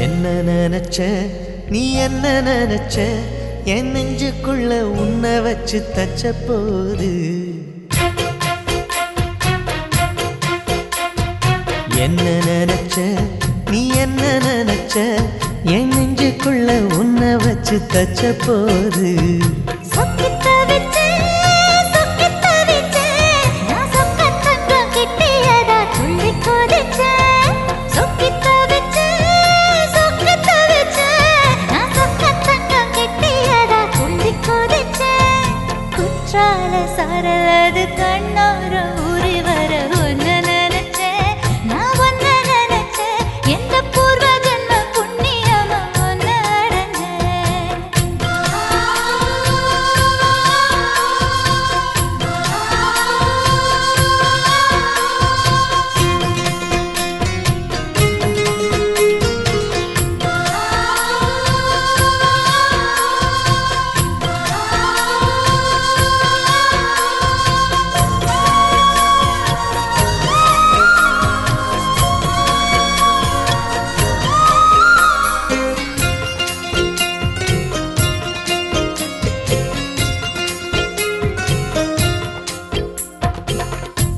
என்ன நினைச்ச நீ என்ன நினைச்ச என் நெஞ்சுக்குள்ள உன்னை வச்சு தச்ச போது என்ன நினைச்ச நீ என்ன நினைச்ச என் நெஞ்சுக்குள்ள உன்னை வச்சு தச்ச போது சரலது கண்ணோர ஊறி வர ஒன்ன நினைச்சேன் நான் ஒன்ன நினைச்சேன் எந்த பூர்வ ஜன்ம புண்ணியமா ஒன்ன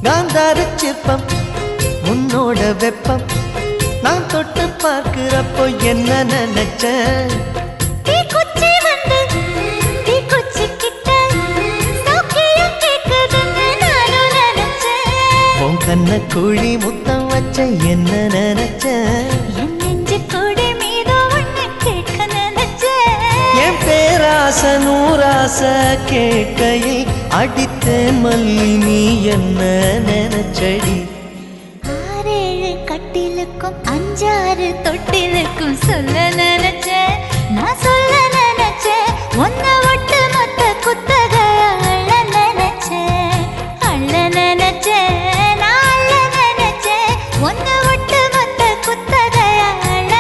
காந்தார சிற்பம் உன்னோட வெப்பம் நான் தொட்டு பார்க்கிறப்போ என்ன நினைச்ச தீக்குச்சி வந்து தீக்குச்சி கிட்ட சௌக்கியம் கேக்குதுன்னு நானும் நினைச்சேன் உன் கண்ண குழி முத்தம் வச்ச என்ன நினைச்ச என் நெஞ்சு கூடி மீது ஒன்னு கேட்க நினைச்சேன் என் பேராச நூராச கேட்கையில் அடித்தேன் மல்லி நீ என்ன நினைச்சடி ஆறேழு கட்டிலுக்கும் அஞ்சாறு தொட்டிலுக்கும் சொல்ல நினைச்சேன் நான் சொல்ல நினைச்சேன் ஒன்ன ஒட்டு மொத்த குத்தகைய அள்ள நினைச்சேன் நான் அள்ள நினைச்சேன் ஒன்ன ஒட்டு மொத்த குத்தகைய அள்ள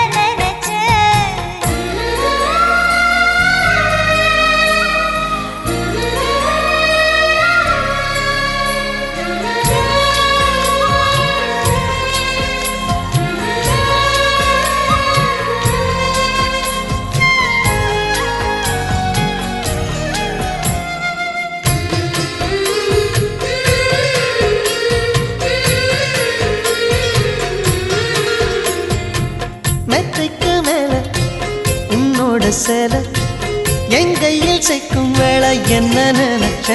மெத்தைக்கு மேல உன்னோட சேல என் கையில் சேர்க்கும் வேளை என்ன நினைச்ச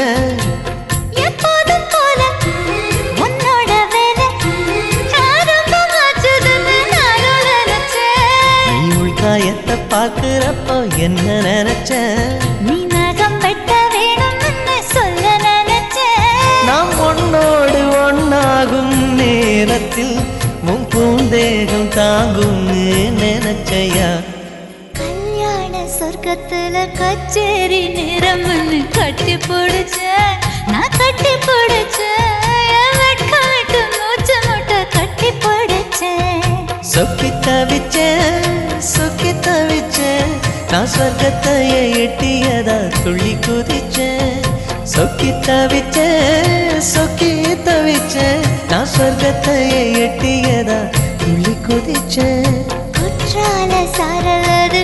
எப்போதும் போல உன்னோட வேலை ஆரம்பமாச்சுதுன்னு நானும் நினைச்சேன் நீ உள்காயத்தை பார்க்கிறப்போ என்ன நினைச்ச நீ நகம் வெட்ட வேணும்னு சொல்ல நினைச்சேன் நாம் ஒன்னோடு ஒன்னாகும் நேரத்தில் உன் பூந்தேகம் தாங்கும்னு நினைச்சையா கல்யாண சொர்க்கத்துல கச்சேரி நேரம்னு கட்டி பிடிச்சேன் நான் கட்டி பிடிச்சேன் வெட்காட்டு மூச்சு முட்டை கட்டி பிடிச்சேன் சொக்கி தவிச்சேன் நான் சொர்க்கத்தையே எட்டியதா துள்ளி குதிச்சேன் சொக்கி தவிச்சேன் நான் சொர்க்கத்தையே எட்டியதா துள்ளி குதிச்சேன் குற்றால சாரலது